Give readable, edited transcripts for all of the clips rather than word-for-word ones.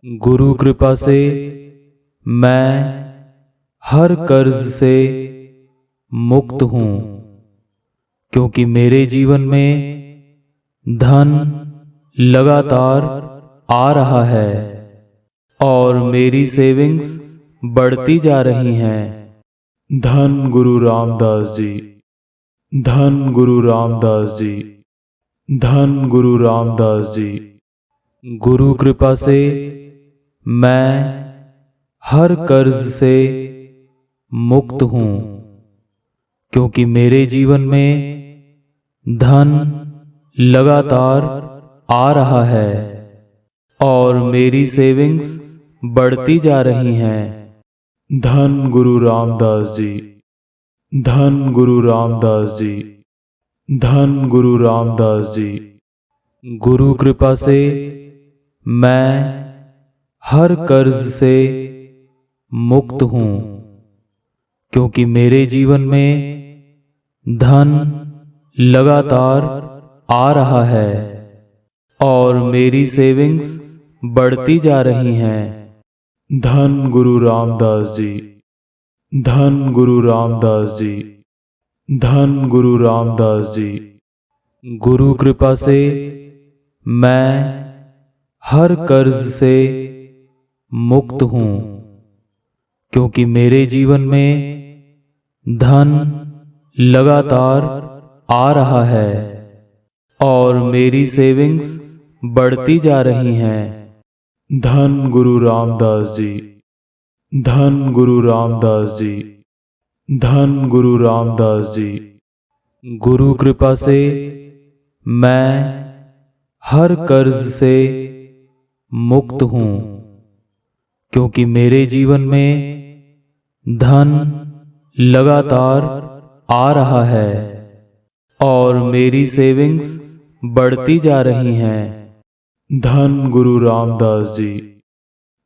गुरु कृपा से मैं हर कर्ज से मुक्त हूँ, क्योंकि मेरे जीवन में धन लगातार आ रहा है और मेरी सेविंग्स बढ़ती जा रही हैं। धन गुरु रामदास जी, धन गुरु रामदास जी, धन गुरु रामदास जी। गुरु कृपा से मैं हर कर्ज से मुक्त हूँ, क्योंकि मेरे जीवन में धन लगातार आ रहा है और मेरी सेविंग्स बढ़ती जा रही हैं। धन गुरु रामदास जी, धन गुरु रामदास जी, धन गुरु रामदास जी। गुरु कृपा से मैं हर कर्ज से मुक्त हूँ, क्योंकि मेरे जीवन में धन लगातार आ रहा है और मेरी सेविंग्स बढ़ती जा रही हैं। धन गुरु रामदास जी, धन गुरु रामदास जी, धन गुरु रामदास जी। गुरु कृपा से मैं हर कर्ज से मुक्त हूँ, क्योंकि मेरे जीवन में धन लगातार आ रहा है और मेरी सेविंग्स बढ़ती जा रही हैं। धन गुरु रामदास जी, धन गुरु रामदास जी, धन गुरु रामदास जी। गुरु कृपा से मैं हर कर्ज से मुक्त हूँ, क्योंकि मेरे जीवन में धन लगातार आ रहा है और मेरी सेविंग्स बढ़ती जा रही हैं। धन गुरु रामदास जी,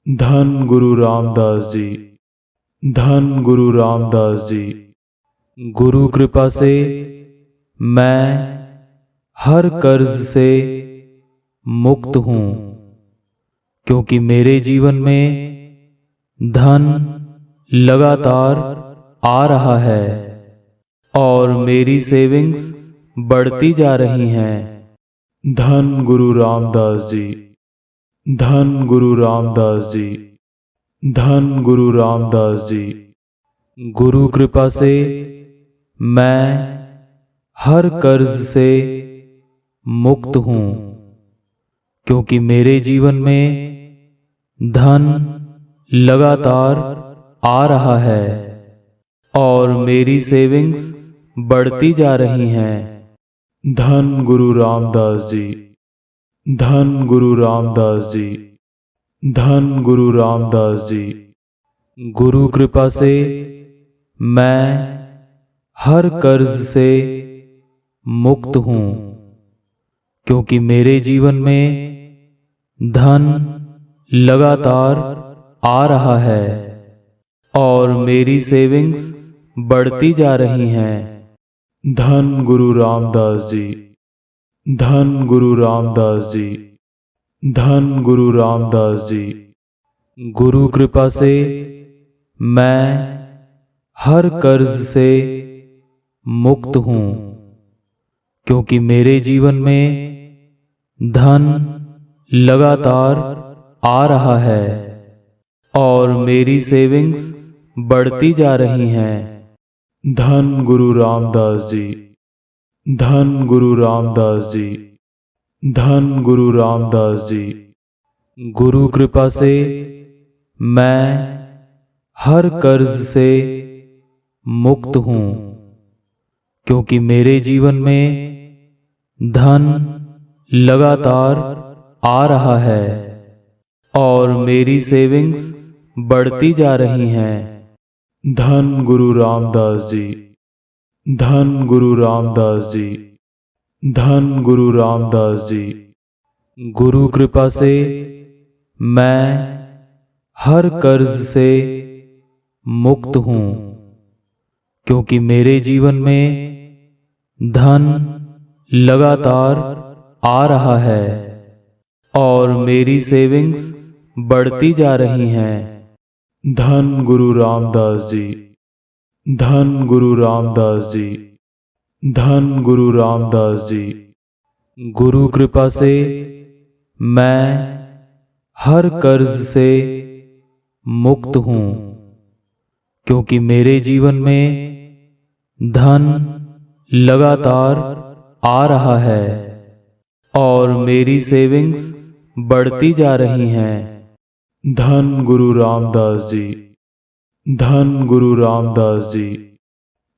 धन गुरु रामदास जी, धन गुरु रामदास जी। गुरु कृपा से मैं हर कर्ज से मुक्त हूँ, क्योंकि मेरे जीवन में धन लगातार आ रहा है और मेरी सेविंग्स बढ़ती जा रही हैं। धन गुरु रामदास जी, धन गुरु रामदास जी, धन गुरु रामदास जी। गुरु कृपा से मैं हर कर्ज से मुक्त हूँ, क्योंकि मेरे जीवन में धन लगातार आ रहा है और मेरी सेविंग्स बढ़ती जा रही हैं। धन गुरु रामदास जी, धन गुरु रामदास जी, धन गुरु रामदास जी। गुरु कृपा से मैं हर कर्ज से मुक्त हूँ, क्योंकि मेरे जीवन में धन लगातार आ रहा है और मेरी सेविंग्स बढ़ती जा रही हैं। धन गुरु रामदास जी, धन गुरु रामदास जी, धन गुरु रामदास जी। गुरु कृपा से मैं हर कर्ज से मुक्त हूँ, क्योंकि मेरे जीवन में धन लगातार आ रहा है और मेरी सेविंग्स बढ़ती जा रही हैं। धन गुरु रामदास जी, धन गुरु रामदास जी, धन गुरु रामदास जी। गुरु कृपा से मैं हर कर्ज से मुक्त हूँ, क्योंकि मेरे जीवन में धन लगातार आ रहा है और मेरी सेविंग्स बढ़ती जा रही हैं। धन गुरु रामदास जी, धन गुरु रामदास जी, धन गुरु रामदास जी। गुरु कृपा से मैं हर कर्ज से मुक्त हूँ, क्योंकि मेरे जीवन में धन लगातार आ रहा है और मेरी सेविंग्स बढ़ती जा रही हैं। धन गुरु रामदास जी, धन गुरु रामदास जी, धन गुरु रामदास जी। गुरु कृपा से मैं हर कर्ज से मुक्त हूँ, क्योंकि मेरे जीवन में धन लगातार आ रहा है और मेरी सेविंग्स बढ़ती जा रही हैं। धन गुरु रामदास जी, धन गुरु रामदास जी,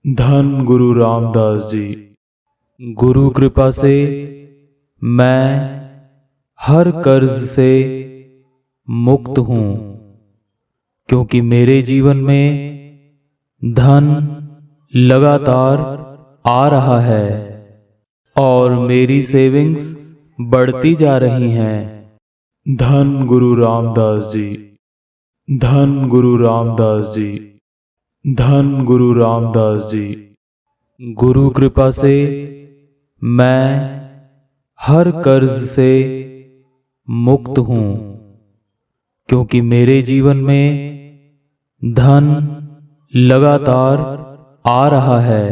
धन गुरु रामदास जी। गुरु कृपा से मैं हर कर्ज से मुक्त हूँ, क्योंकि मेरे जीवन में धन लगातार आ रहा है और मेरी सेविंग्स बढ़ती जा रही हैं। धन गुरु रामदास जी, धन गुरु रामदास जी, धन गुरु रामदास जी। गुरु कृपा से मैं हर कर्ज से मुक्त हूँ, क्योंकि मेरे जीवन में धन लगातार आ रहा है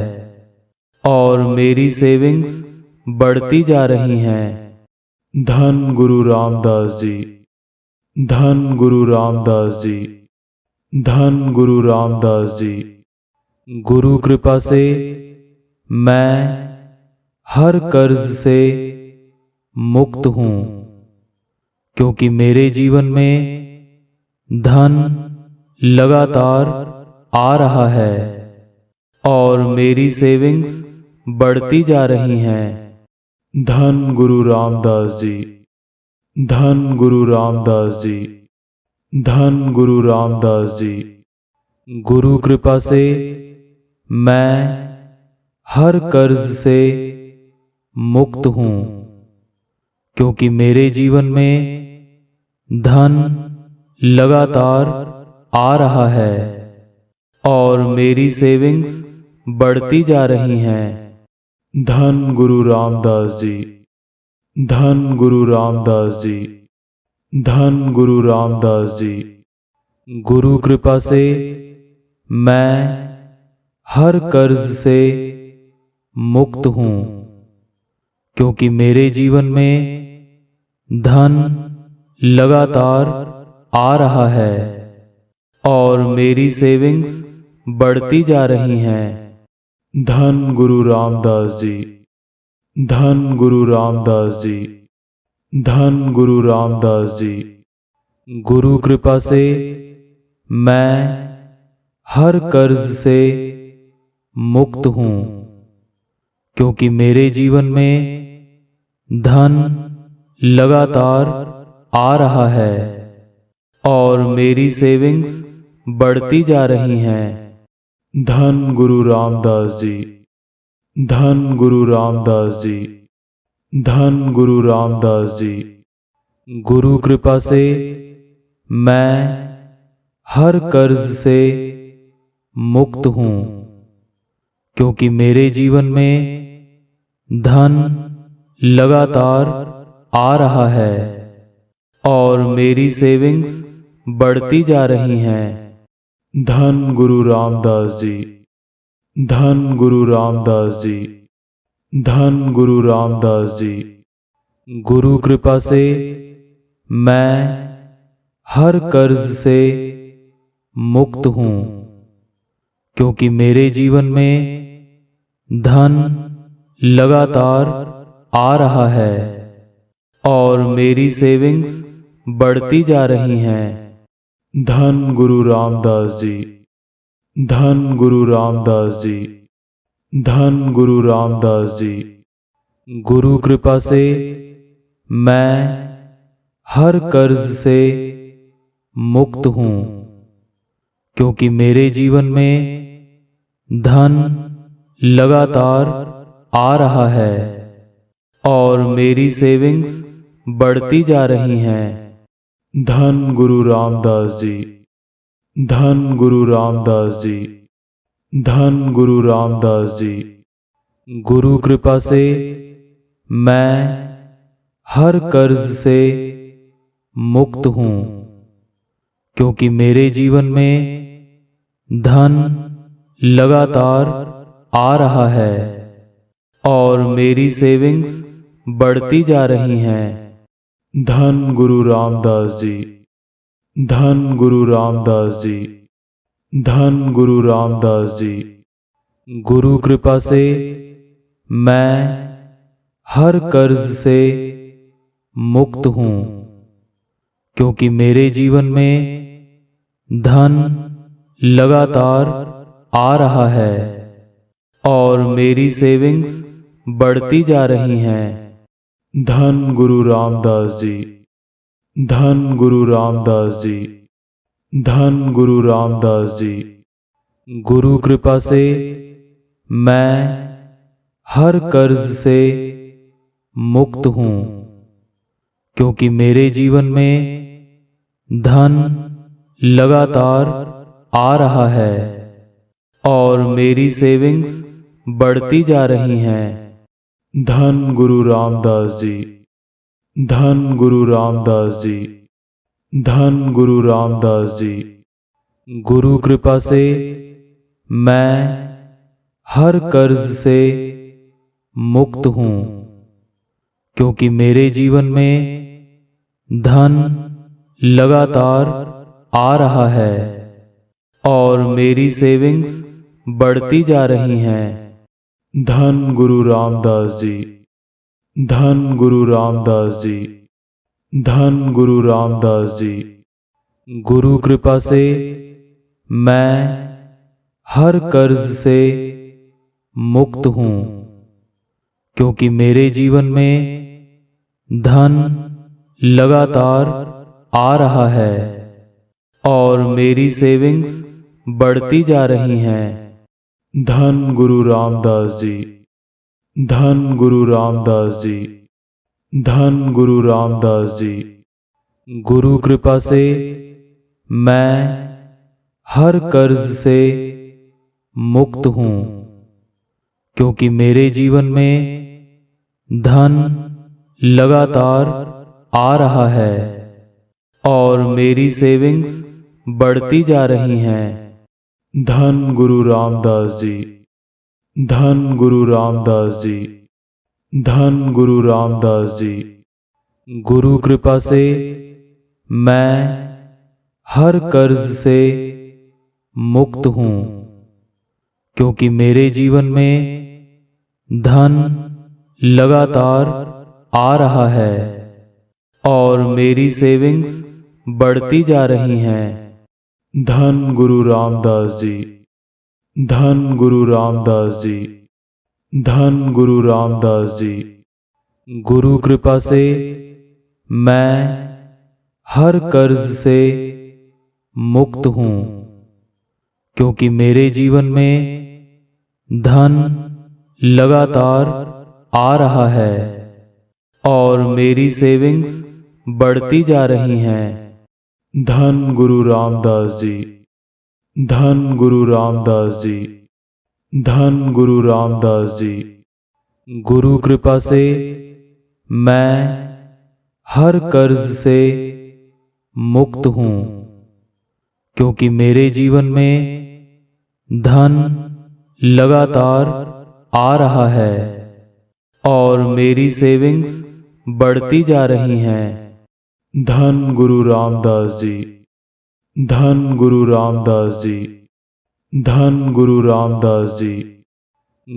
और मेरी सेविंग्स बढ़ती जा रही हैं। धन गुरु रामदास जी, धन गुरु रामदास जी, धन गुरु रामदास जी। गुरु कृपा से मैं हर कर्ज से मुक्त हूँ, क्योंकि मेरे जीवन में धन लगातार आ रहा है और मेरी सेविंग्स बढ़ती जा रही हैं। धन गुरु रामदास जी, धन गुरु रामदास जी, धन गुरु रामदास जी। गुरु कृपा से मैं हर कर्ज से मुक्त हूँ, क्योंकि मेरे जीवन में धन लगातार आ रहा है और मेरी सेविंग्स बढ़ती जा रही हैं। धन गुरु रामदास जी, धन गुरु रामदास जी, धन गुरु रामदास जी। गुरु कृपा से मैं हर कर्ज से मुक्त हूँ, क्योंकि मेरे जीवन में धन लगातार आ रहा है और मेरी सेविंग्स बढ़ती जा रही हैं। धन गुरु रामदास जी, धन गुरु रामदास जी, धन गुरु रामदास जी। गुरु कृपा से मैं हर कर्ज से मुक्त हूँ, क्योंकि मेरे जीवन में धन लगातार आ रहा है और मेरी सेविंग्स बढ़ती जा रही हैं। धन गुरु रामदास जी, धन गुरु रामदास जी, धन गुरु रामदास जी। गुरु कृपा से मैं हर कर्ज से मुक्त हूँ, क्योंकि मेरे जीवन में धन लगातार आ रहा है और मेरी सेविंग्स बढ़ती जा रही हैं। धन गुरु रामदास जी, धन गुरु रामदास जी, धन गुरु रामदास जी। गुरु कृपा से मैं हर कर्ज से मुक्त हूँ, क्योंकि मेरे जीवन में धन लगातार आ रहा है और मेरी सेविंग्स बढ़ती जा रही हैं। धन गुरु रामदास जी, धन गुरु रामदास जी, धन गुरु रामदास जी। गुरु कृपा से मैं हर कर्ज से मुक्त हूँ, क्योंकि मेरे जीवन में धन लगातार आ रहा है और मेरी सेविंग्स बढ़ती जा रही हैं। धन गुरु रामदास जी, धन गुरु रामदास जी, धन गुरु रामदास जी। गुरु कृपा से मैं हर कर्ज से मुक्त हूँ, क्योंकि मेरे जीवन में धन लगातार आ रहा है और मेरी सेविंग्स बढ़ती जा रही हैं। धन गुरु रामदास जी, धन गुरु रामदास जी, धन गुरु रामदास जी। गुरु कृपा से मैं हर कर्ज से मुक्त हूँ, क्योंकि मेरे जीवन में धन लगातार आ रहा है और मेरी सेविंग्स बढ़ती जा रही हैं। धन गुरु रामदास जी, धन गुरु रामदास जी, धन गुरु रामदास जी। गुरु कृपा से मैं हर कर्ज से मुक्त हूँ, क्योंकि मेरे जीवन में धन लगातार आ रहा है और मेरी सेविंग्स बढ़ती जा रही हैं। धन गुरु रामदास जी, धन गुरु रामदास जी, धन गुरु रामदास जी। गुरु कृपा से मैं हर कर्ज से मुक्त हूँ, क्योंकि मेरे जीवन में धन लगातार आ रहा है और मेरी सेविंग्स बढ़ती जा रही हैं। धन गुरु रामदास जी, धन गुरु रामदास जी, धन गुरु रामदास जी। गुरु कृपा से मैं हर कर्ज से मुक्त हूँ, क्योंकि मेरे जीवन में धन लगातार आ रहा है और मेरी सेविंग्स बढ़ती जा रही हैं। धन गुरु रामदास जी, धन गुरु रामदास जी, धन गुरु रामदास जी। गुरु कृपा से मैं हर कर्ज से मुक्त हूँ, क्योंकि मेरे जीवन में धन लगातार आ रहा है और मेरी सेविंग्स बढ़ती जा रही हैं। धन गुरु रामदास जी, धन गुरु रामदास जी, धन गुरु रामदास जी। गुरु कृपा से मैं हर कर्ज से मुक्त हूँ, क्योंकि मेरे जीवन में धन लगातार आ रहा है और मेरी सेविंग्स बढ़ती जा रही हैं। धन गुरु रामदास जी, धन गुरु रामदास जी, धन गुरु रामदास जी। गुरु कृपा से मैं हर कर्ज से मुक्त हूँ, क्योंकि मेरे जीवन में धन लगातार आ रहा है और मेरी सेविंग्स बढ़ती जा रही हैं। धन गुरु रामदास जी, धन गुरु रामदास जी, धन गुरु रामदास जी। गुरु कृपा से मैं हर कर्ज से मुक्त हूँ, क्योंकि मेरे जीवन में धन लगातार आ रहा है और मेरी सेविंग्स बढ़ती जा रही हैं। धन गुरु रामदास जी, धन गुरु रामदास जी, धन गुरु रामदास जी।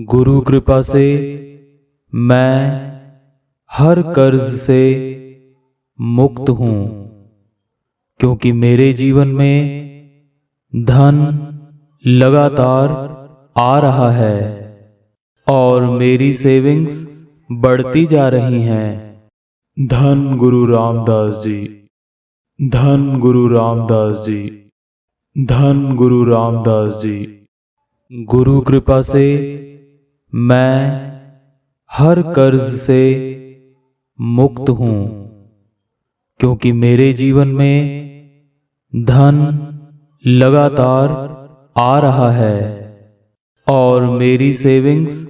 गुरु कृपा से मैं हर कर्ज से मुक्त हूँ, क्योंकि मेरे जीवन में धन लगातार आ रहा है और मेरी सेविंग्स बढ़ती जा रही हैं। धन गुरु रामदास जी, धन गुरु रामदास जी, धन गुरु रामदास जी। गुरु कृपा से मैं हर कर्ज से मुक्त हूँ, क्योंकि मेरे जीवन में धन लगातार आ रहा है और मेरी सेविंग्स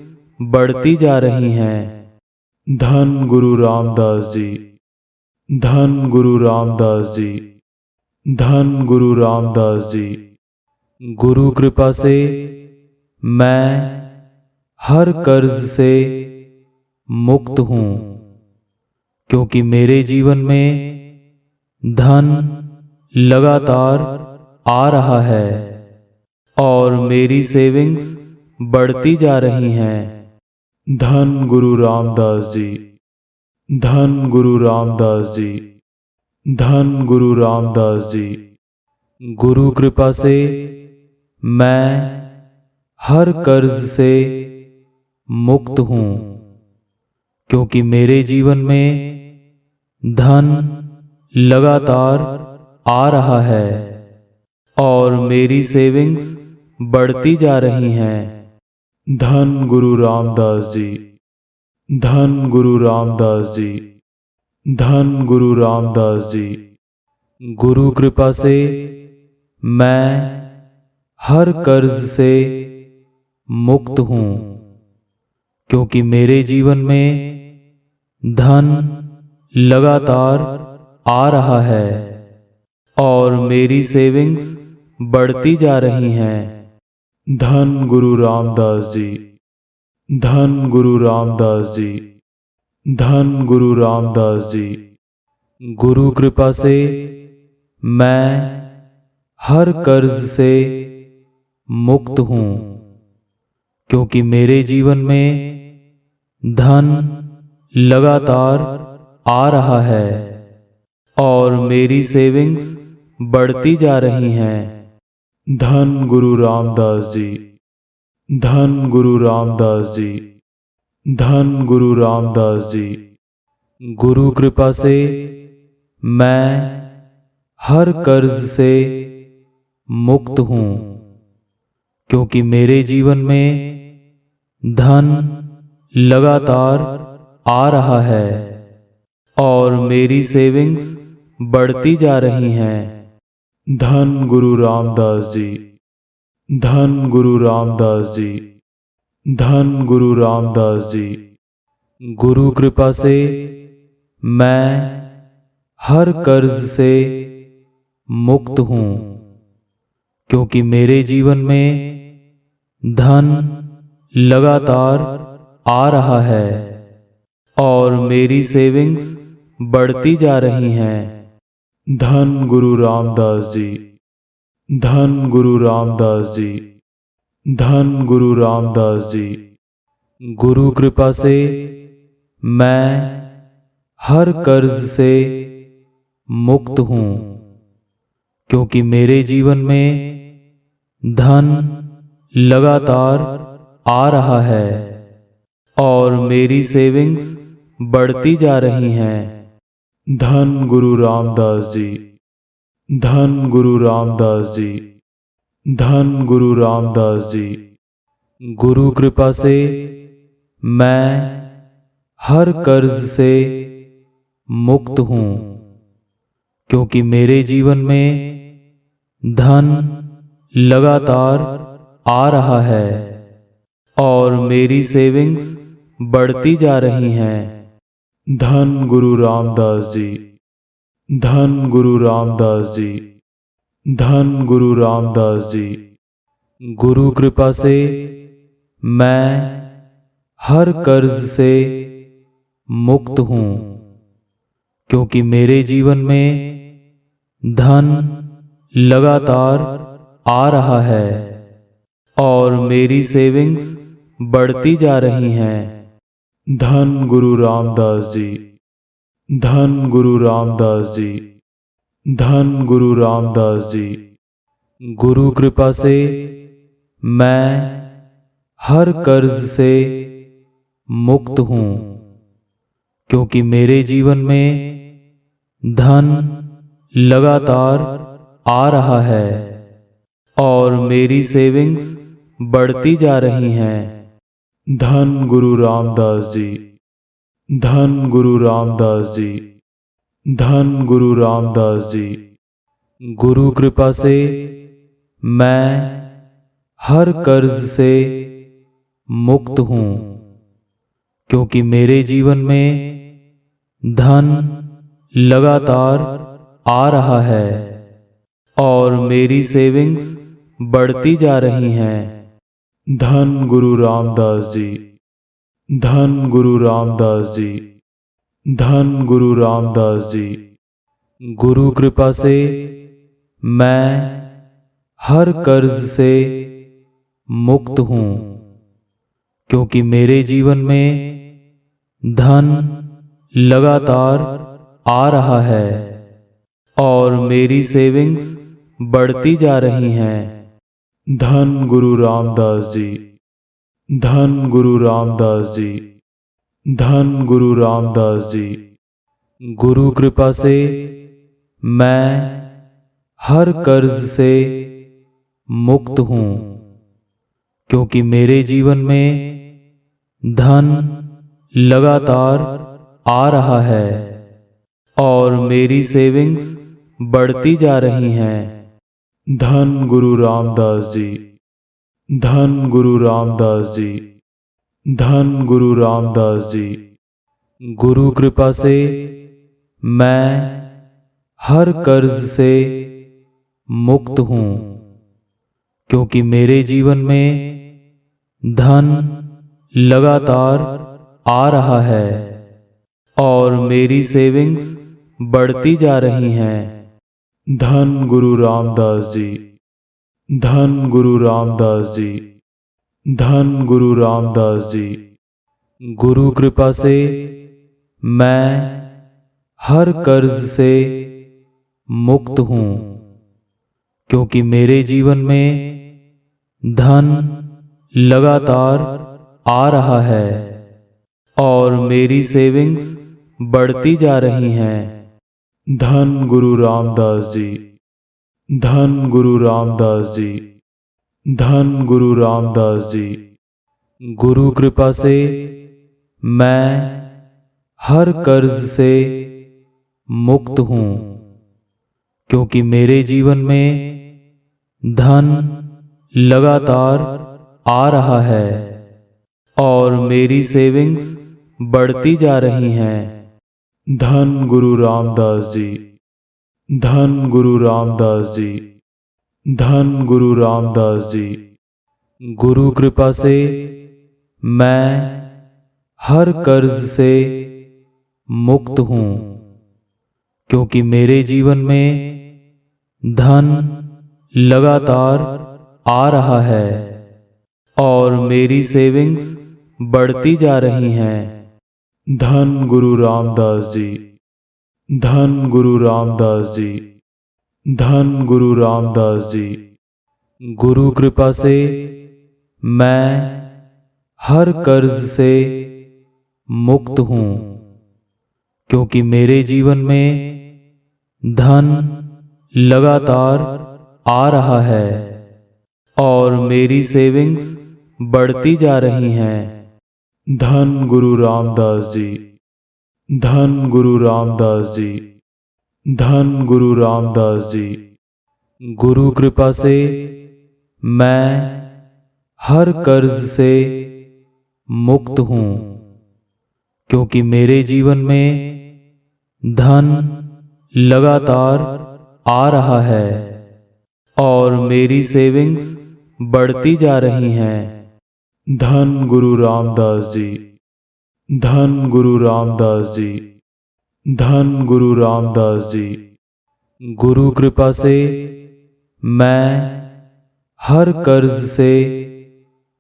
बढ़ती जा रही हैं। धन गुरु रामदास जी, धन गुरु रामदास जी, धन गुरु रामदास जी। गुरु कृपा से मैं हर कर्ज से मुक्त हूँ, क्योंकि मेरे जीवन में धन लगातार आ रहा है और मेरी सेविंग्स बढ़ती जा रही हैं। धन गुरु रामदास जी। धन गुरु रामदास जी। धन गुरु रामदास जी। गुरु कृपा से मैं हर कर्ज से मुक्त हूँ, क्योंकि मेरे जीवन में धन लगातार आ रहा है और मेरी सेविंग्स बढ़ती जा रही हैं। धन गुरु रामदास जी। धन गुरु रामदास जी। धन गुरु रामदास जी। गुरु कृपा से मैं हर कर्ज से मुक्त हूँ, क्योंकि मेरे जीवन में धन लगातार आ रहा है और मेरी सेविंग्स बढ़ती जा रही हैं। धन गुरु रामदास जी। धन गुरु रामदास जी। धन गुरु रामदास जी। गुरु कृपा से मैं हर कर्ज से मुक्त हूँ, क्योंकि मेरे जीवन में धन लगातार आ रहा है और मेरी सेविंग्स बढ़ती जा रही हैं। धन गुरु रामदास जी। धन गुरु रामदास जी। धन गुरु रामदास जी। गुरु कृपा से मैं हर कर्ज से मुक्त हूँ, क्योंकि मेरे जीवन में धन लगातार आ रहा है और मेरी सेविंग्स बढ़ती जा रही हैं। धन गुरु रामदास जी। धन गुरु रामदास जी। धन गुरु रामदास जी। गुरु कृपा से मैं हर कर्ज से मुक्त हूँ, क्योंकि मेरे जीवन में धन लगातार आ रहा है और मेरी सेविंग्स बढ़ती जा रही हैं। धन गुरु रामदास जी। धन गुरु रामदास जी। धन गुरु रामदास जी। गुरु कृपा से मैं हर कर्ज से मुक्त हूँ, क्योंकि मेरे जीवन में धन लगातार आ रहा है और मेरी सेविंग्स बढ़ती जा रही हैं। धन गुरु रामदास जी। धन गुरु रामदास जी। धन गुरु रामदास जी। गुरु कृपा से मैं हर कर्ज से मुक्त हूँ, क्योंकि मेरे जीवन में धन लगातार आ रहा है और मेरी सेविंग्स बढ़ती जा रही हैं। धन गुरु रामदास जी। धन गुरु रामदास जी। धन गुरु रामदास जी। गुरु कृपा से मैं हर कर्ज से मुक्त हूँ, क्योंकि मेरे जीवन में धन लगातार आ रहा है और मेरी सेविंग्स बढ़ती जा रही हैं। धन गुरु रामदास जी। धन गुरु रामदास जी। धन गुरु रामदास जी। गुरु कृपा से मैं हर कर्ज से मुक्त हूँ, क्योंकि मेरे जीवन में धन लगातार आ रहा है और मेरी सेविंग्स बढ़ती जा रही हैं। धन गुरु रामदास जी। धन गुरु रामदास जी। धन गुरु रामदास जी। गुरु कृपा से मैं हर कर्ज से मुक्त हूँ, क्योंकि मेरे जीवन में धन लगातार आ रहा है और मेरी सेविंग्स बढ़ती जा रही हैं। धन गुरु रामदास जी, धन गुरु रामदास जी, धन गुरु रामदास जी। गुरु कृपा से मैं हर कर्ज से मुक्त हूँ, क्योंकि मेरे जीवन में धन लगातार आ रहा है और मेरी सेविंग्स बढ़ती जा रही हैं। धन गुरु रामदास जी, धन गुरु रामदास जी, धन गुरु रामदास जी। गुरु कृपा से मैं हर कर्ज से मुक्त हूँ, क्योंकि मेरे जीवन में धन लगातार आ रहा है और मेरी सेविंग्स बढ़ती जा रही हैं। धन गुरु रामदास जी, धन गुरु रामदास जी, धन गुरु रामदास जी। गुरु कृपा से मैं हर कर्ज से मुक्त हूँ, क्योंकि मेरे जीवन में धन लगातार आ रहा है और मेरी सेविंग्स बढ़ती जा रही हैं। धन गुरु रामदास जी, धन गुरु रामदास जी, धन गुरु रामदास जी। गुरु कृपा से मैं हर कर्ज से मुक्त हूँ, क्योंकि मेरे जीवन में धन लगातार आ रहा है और मेरी सेविंग्स बढ़ती जा रही हैं। धन गुरु रामदास जी, धन गुरु रामदास जी, धन गुरु रामदास जी। गुरु कृपा से मैं हर कर्ज से मुक्त हूँ, क्योंकि मेरे जीवन में धन लगातार आ रहा है और मेरी सेविंग्स बढ़ती जा रही हैं। धन गुरु रामदास जी, धन गुरु रामदास जी, धन गुरु रामदास जी। गुरु कृपा से मैं हर कर्ज से मुक्त हूँ, क्योंकि मेरे जीवन में धन लगातार आ रहा है और मेरी सेविंग्स बढ़ती जा रही हैं। धन गुरु रामदास जी, धन गुरु रामदास जी, धन गुरु रामदास जी। गुरु कृपा से मैं हर कर्ज से मुक्त हूँ, क्योंकि मेरे जीवन में धन लगातार आ रहा है और मेरी सेविंग्स बढ़ती जा रही हैं। धन गुरु रामदास जी, धन गुरु रामदास जी, धन गुरु रामदास जी। गुरु कृपा से मैं हर कर्ज से मुक्त हूँ, क्योंकि मेरे जीवन में धन लगातार आ रहा है और मेरी सेविंग्स बढ़ती जा रही हैं। धन गुरु रामदास जी, धन गुरु रामदास जी, धन गुरु रामदास जी। गुरु कृपा से मैं हर कर्ज से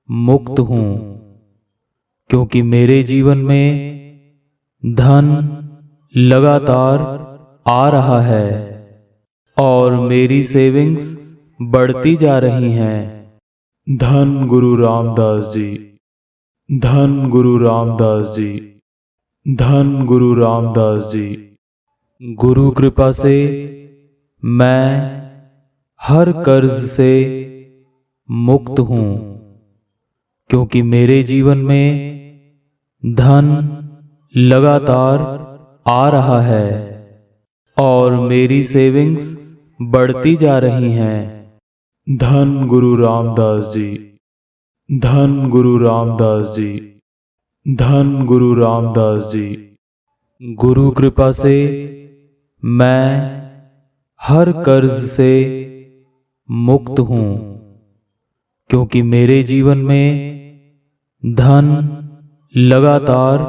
मुक्त हूँ, क्योंकि मेरे जीवन में धन लगातार आ रहा है और मेरी सेविंग्स बढ़ती जा रही हैं। धन गुरु रामदास जी, धन गुरु रामदास जी, धन गुरु रामदास जी। गुरु कृपा से मैं हर कर्ज से मुक्त हूँ, क्योंकि मेरे जीवन में धन लगातार आ रहा है और मेरी सेविंग्स बढ़ती जा रही हैं। धन गुरु रामदास जी, धन गुरु रामदास जी, धन गुरु रामदास जी। गुरु कृपा से मैं हर कर्ज से मुक्त हूँ, क्योंकि मेरे जीवन में धन लगातार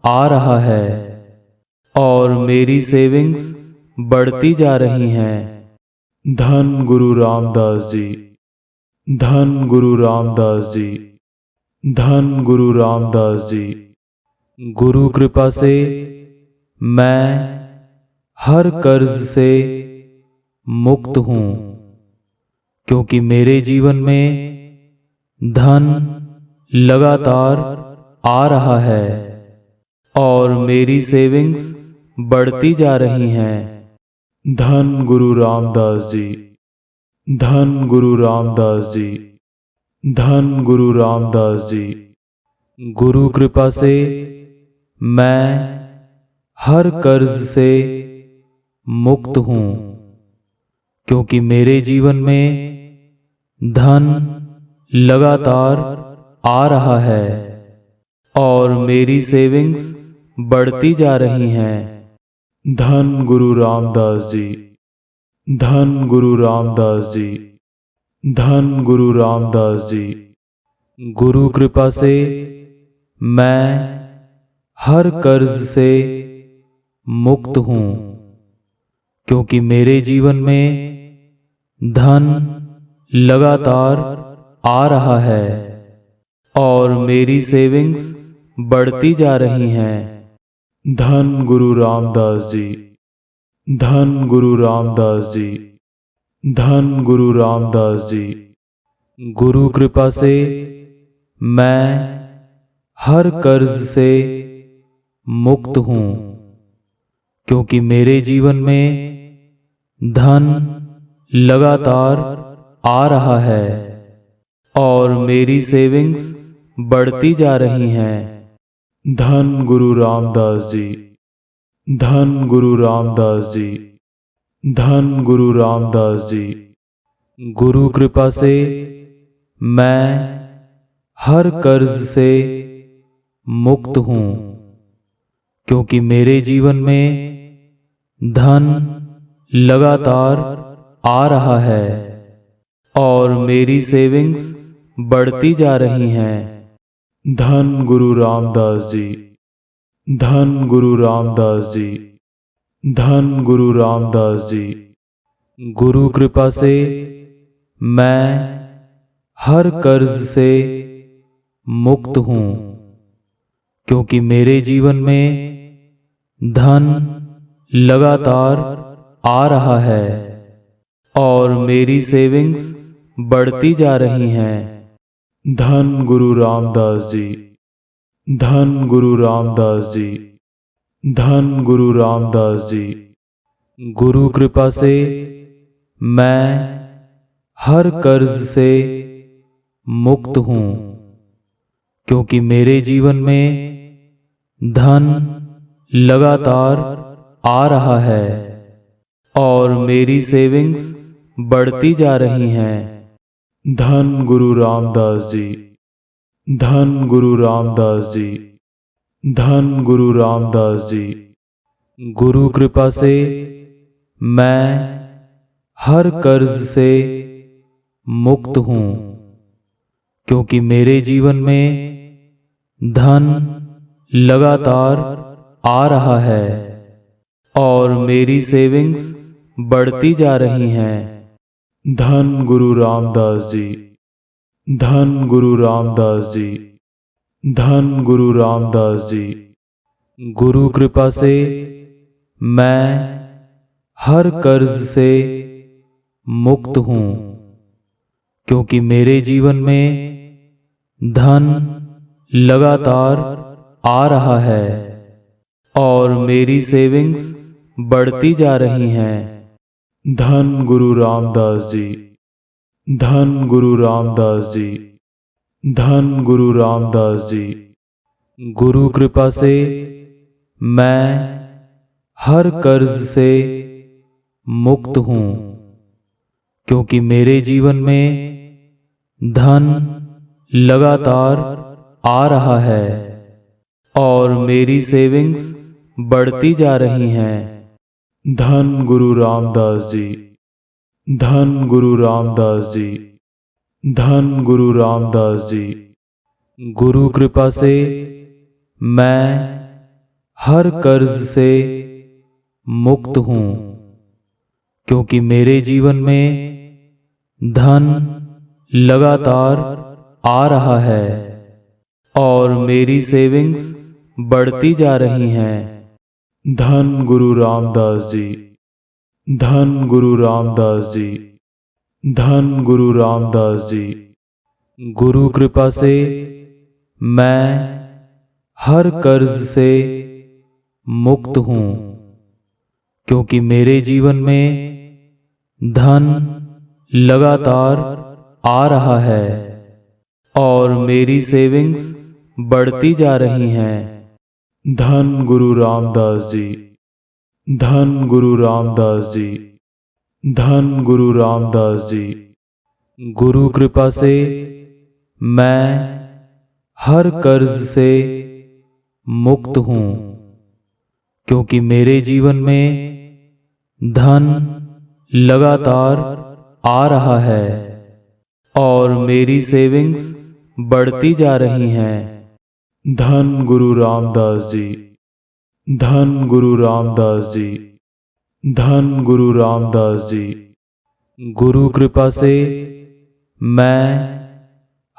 आ रहा है और मेरी सेविंग्स बढ़ती जा रही हैं। धन गुरु रामदास जी, धन गुरु रामदास जी, धन गुरु रामदास जी। गुरु कृपा से मैं हर कर्ज से मुक्त हूँ, क्योंकि मेरे जीवन में धन लगातार आ रहा है और मेरी सेविंग्स बढ़ती जा रही हैं। धन गुरु रामदास जी, धन गुरु रामदास जी, धन गुरु रामदास जी। गुरु कृपा से मैं हर कर्ज से मुक्त हूँ, क्योंकि मेरे जीवन में धन लगातार आ रहा है और मेरी सेविंग्स बढ़ती जा रही हैं। धन गुरु रामदास जी, धन गुरु रामदास जी, धन गुरु रामदास जी। गुरु कृपा से मैं हर कर्ज से मुक्त हूँ, क्योंकि मेरे जीवन में धन लगातार आ रहा है और मेरी सेविंग्स बढ़ती जा रही हैं। धन गुरु रामदास जी, धन गुरु रामदास जी, धन गुरु रामदास जी। गुरु कृपा से मैं हर कर्ज से मुक्त हूँ, क्योंकि मेरे जीवन में धन लगातार आ रहा है और मेरी सेविंग्स बढ़ती जा रही हैं। धन गुरु रामदास जी, धन गुरु रामदास जी, धन गुरु रामदास जी। गुरु कृपा से मैं हर कर्ज से मुक्त हूँ, क्योंकि मेरे जीवन में धन लगातार आ रहा है और मेरी सेविंग्स बढ़ती जा रही हैं। धन गुरु रामदास जी, धन गुरु रामदास जी, धन गुरु रामदास जी। गुरु कृपा से मैं हर कर्ज से मुक्त हूँ, क्योंकि मेरे जीवन में धन लगातार आ रहा है और मेरी सेविंग्स बढ़ती जा रही हैं। धन गुरु रामदास जी, धन गुरु रामदास जी, धन गुरु रामदास जी। गुरु कृपा से मैं हर कर्ज से मुक्त हूँ, क्योंकि मेरे जीवन में धन लगातार आ रहा है और मेरी सेविंग्स बढ़ती जा रही हैं। धन गुरु रामदास जी, धन गुरु रामदास जी, धन गुरु रामदास जी। गुरु कृपा से मैं हर कर्ज से मुक्त हूँ, क्योंकि मेरे जीवन में धन लगातार आ रहा है और मेरी सेविंग्स बढ़ती जा रही हैं। धन गुरु रामदास जी, धन गुरु रामदास जी, धन गुरु रामदास जी। गुरु कृपा से मैं हर कर्ज से मुक्त हूँ, क्योंकि मेरे जीवन में धन लगातार आ रहा है और मेरी सेविंग्स बढ़ती जा रही हैं। धन गुरु रामदास जी, धन गुरु रामदास जी, धन गुरु रामदास जी। गुरु कृपा से मैं हर कर्ज से मुक्त हूँ, क्योंकि मेरे जीवन में धन लगातार आ रहा है और मेरी सेविंग्स बढ़ती जा रही हैं। धन गुरु रामदास जी, धन गुरु रामदास जी, धन गुरु रामदास जी। गुरु कृपा से मैं हर कर्ज से मुक्त हूँ, क्योंकि मेरे जीवन में धन लगातार आ रहा है और मेरी सेविंग्स बढ़ती जा रही हैं। धन गुरु रामदास जी, धन गुरु रामदास जी, धन गुरु रामदास जी। गुरु कृपा से मैं हर कर्ज से मुक्त हूँ, क्योंकि मेरे जीवन में धन लगातार आ रहा है और मेरी सेविंग्स बढ़ती जा रही हैं। धन गुरु रामदास जी, धन गुरु रामदास जी, धन गुरु रामदास जी। गुरु कृपा से मैं हर कर्ज से मुक्त हूँ, क्योंकि मेरे जीवन में धन लगातार आ रहा है और मेरी सेविंग्स बढ़ती जा रही हैं। धन गुरु रामदास जी, धन गुरु रामदास जी, धन गुरु रामदास जी। गुरु कृपा से मैं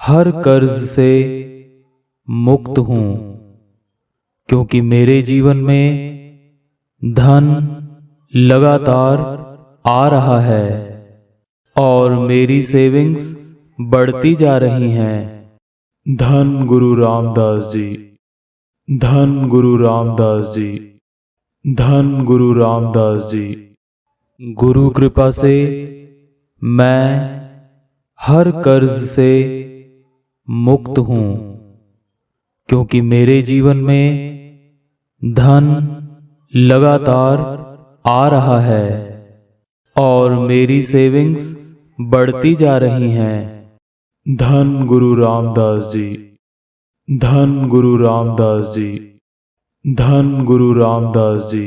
हर कर्ज से मुक्त हूँ, क्योंकि मेरे जीवन में धन लगातार आ रहा है और मेरी सेविंग्स बढ़ती जा रही हैं। धन गुरु रामदास जी, धन गुरु रामदास जी, धन गुरु रामदास जी। गुरु कृपा से मैं हर कर्ज से मुक्त हूँ, क्योंकि मेरे जीवन में धन लगातार आ रहा है और मेरी सेविंग्स बढ़ती जा रही हैं। धन गुरु रामदास जी, धन गुरु रामदास जी, धन गुरु रामदास जी।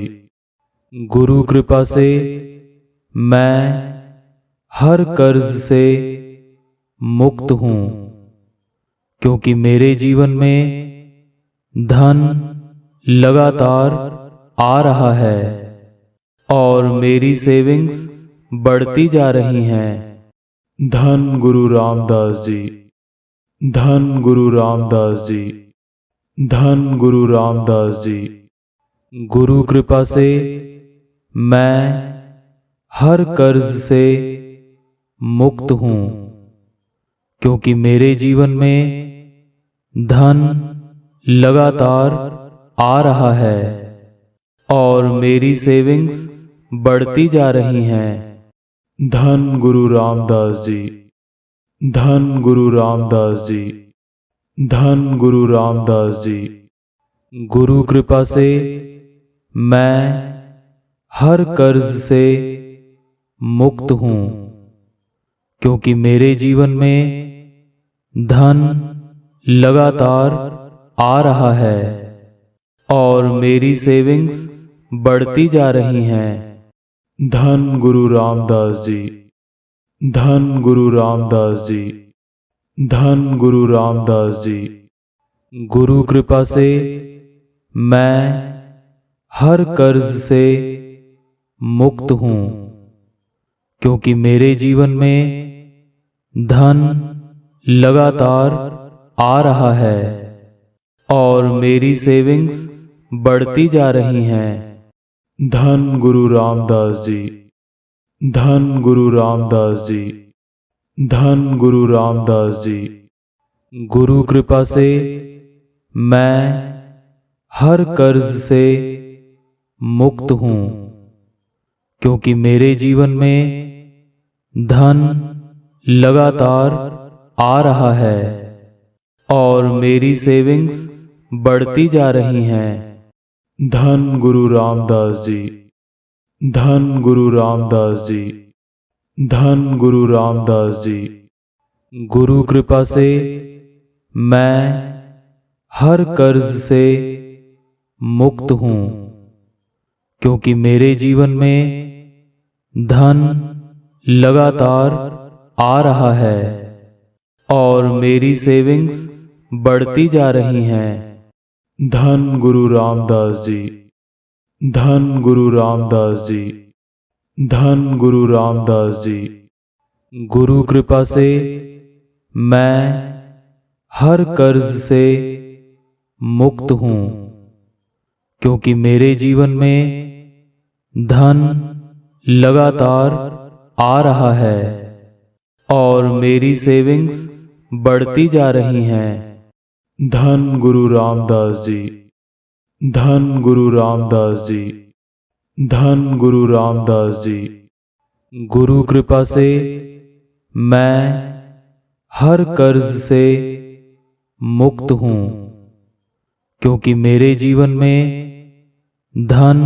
गुरु कृपा से मैं हर कर्ज से मुक्त हूँ, क्योंकि मेरे जीवन में धन लगातार आ रहा है और मेरी सेविंग्स बढ़ती जा रही हैं। धन गुरु रामदास जी, धन गुरु रामदास जी, धन गुरु रामदास जी। गुरु कृपा से मैं हर कर्ज से मुक्त हूँ, क्योंकि मेरे जीवन में धन लगातार आ रहा है और मेरी सेविंग्स बढ़ती जा रही हैं। धन गुरु रामदास जी, धन गुरु रामदास जी, धन गुरु रामदास जी। गुरु कृपा से मैं हर कर्ज से मुक्त हूँ, क्योंकि मेरे जीवन में धन लगातार आ रहा है और मेरी सेविंग्स बढ़ती जा रही हैं। धन गुरु रामदास जी, धन गुरु रामदास जी, धन गुरु रामदास जी। गुरु कृपा से मैं हर कर्ज से मुक्त हूँ, क्योंकि मेरे जीवन में धन लगातार आ रहा है और मेरी सेविंग्स बढ़ती जा रही हैं। धन गुरु रामदास जी, धन गुरु रामदास जी, धन गुरु रामदास जी। गुरु कृपा से मैं हर कर्ज से मुक्त हूँ, क्योंकि मेरे जीवन में धन लगातार आ रहा है और मेरी सेविंग्स बढ़ती जा रही हैं। धन गुरु रामदास जी, धन गुरु रामदास जी, धन गुरु रामदास जी। गुरु कृपा से मैं हर कर्ज से मुक्त हूँ, क्योंकि मेरे जीवन में धन लगातार आ रहा है और मेरी सेविंग्स बढ़ती जा रही हैं। धन गुरु रामदास जी, धन गुरु रामदास जी, धन गुरु रामदास जी। गुरु कृपा से मैं हर कर्ज से मुक्त हूँ, क्योंकि मेरे जीवन में धन लगातार आ रहा है और मेरी सेविंग्स बढ़ती जा रही हैं। धन गुरु रामदास जी, धन गुरु रामदास जी, धन गुरु रामदास जी। गुरु कृपा से मैं हर कर्ज से मुक्त हूँ, क्योंकि मेरे जीवन में धन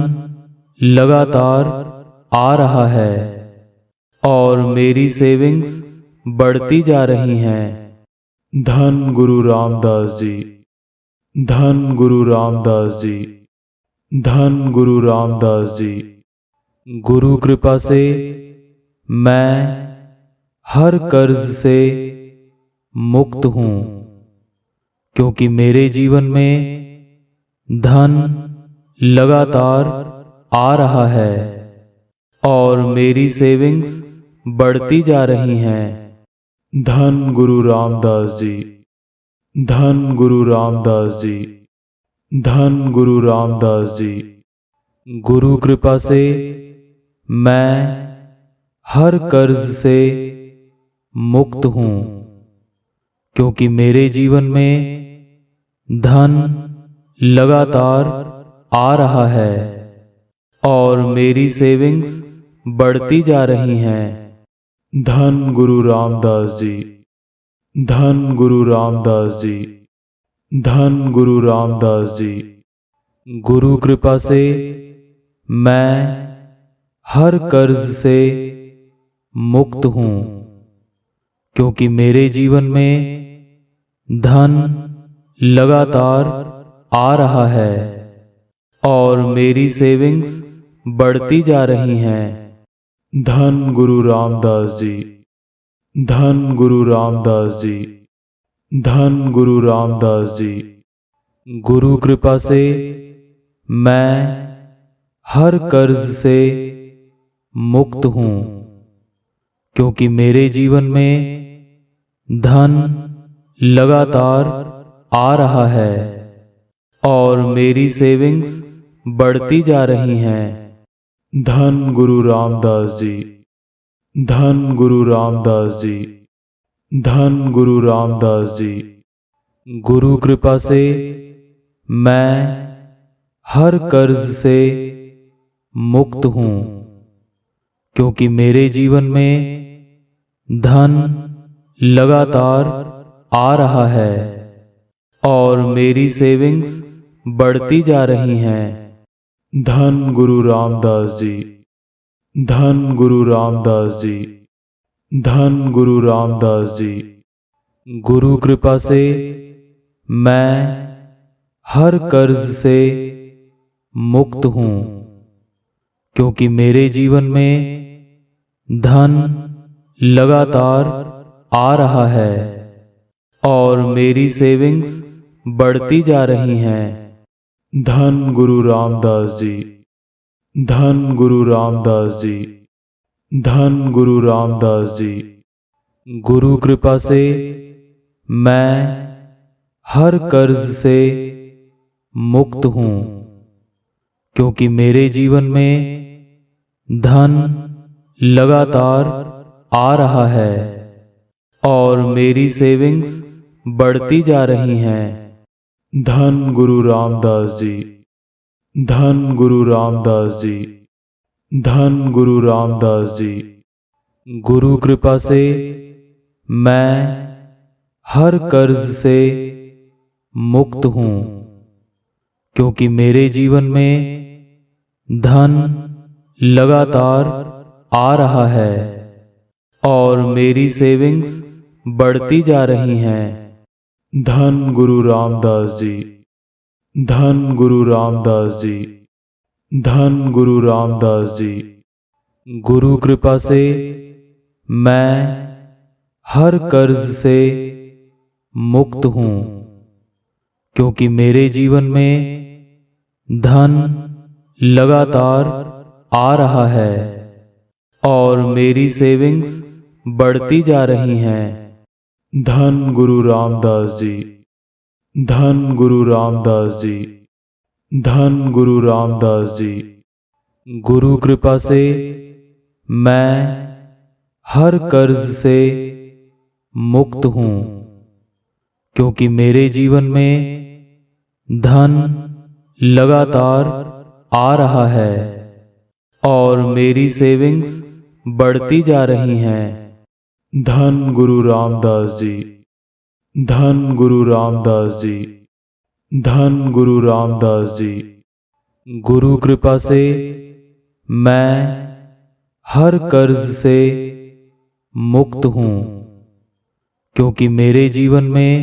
लगातार आ रहा है और मेरी सेविंग्स बढ़ती जा रही हैं। धन गुरु रामदास जी, धन गुरु रामदास जी, धन गुरु रामदास जी। गुरु कृपा से मैं हर कर्ज से मुक्त हूँ, क्योंकि मेरे जीवन में धन लगातार आ रहा है और मेरी सेविंग्स बढ़ती जा रही हैं। धन गुरु रामदास जी, धन गुरु रामदास जी, धन गुरु रामदास जी। गुरु कृपा से मैं हर कर्ज से मुक्त हूँ, क्योंकि मेरे जीवन में धन लगातार आ रहा है और मेरी सेविंग्स बढ़ती जा रही हैं। धन गुरु रामदास जी, धन गुरु रामदास जी, धन गुरु रामदास जी। गुरु कृपा से मैं हर कर्ज से मुक्त हूँ, क्योंकि मेरे जीवन में धन लगातार आ रहा है और मेरी सेविंग्स बढ़ती जा रही हैं। धन गुरु रामदास जी, धन गुरु रामदास जी, धन गुरु रामदास जी। गुरु कृपा से मैं हर कर्ज से मुक्त हूँ, क्योंकि मेरे जीवन में धन लगातार आ रहा है और मेरी सेविंग्स बढ़ती जा रही हैं। धन गुरु रामदास जी, धन गुरु रामदास जी, धन गुरु रामदास जी। गुरु कृपा से मैं हर कर्ज से मुक्त हूँ, क्योंकि मेरे जीवन में धन लगातार आ रहा है और मेरी सेविंग्स बढ़ती जा रही हैं। धन गुरु रामदास जी, धन गुरु रामदास जी, धन गुरु रामदास जी। गुरु कृपा से मैं हर कर्ज से मुक्त हूँ, क्योंकि मेरे जीवन में धन लगातार आ रहा है और मेरी सेविंग्स बढ़ती जा रही हैं। धन गुरु रामदास जी, धन गुरु रामदास जी, धन गुरु रामदास जी। गुरु कृपा से मैं हर कर्ज से मुक्त हूँ, क्योंकि मेरे जीवन में धन लगातार आ रहा है और मेरी सेविंग्स बढ़ती जा रही हैं। धन गुरु रामदास जी, धन गुरु रामदास जी, धन गुरु रामदास जी। गुरु कृपा से मैं हर कर्ज से मुक्त हूँ, क्योंकि मेरे जीवन में धन लगातार आ रहा है और मेरी सेविंग्स बढ़ती जा रही हैं। धन गुरु रामदास जी, धन गुरु रामदास जी, धन गुरु रामदास जी। गुरु कृपा से मैं हर कर्ज से मुक्त हूँ, क्योंकि मेरे जीवन में धन लगातार आ रहा है और मेरी सेविंग्स बढ़ती जा रही हैं। धन गुरु रामदास जी, धन गुरु रामदास जी, धन गुरु रामदास जी। गुरु कृपा से मैं हर कर्ज से मुक्त हूँ, क्योंकि मेरे जीवन में धन लगातार आ रहा है और मेरी सेविंग्स बढ़ती जा रही हैं। धन गुरु रामदास जी, धन गुरु रामदास जी, धन गुरु रामदास जी। गुरु कृपा से मैं हर कर्ज से मुक्त हूँ, क्योंकि मेरे जीवन में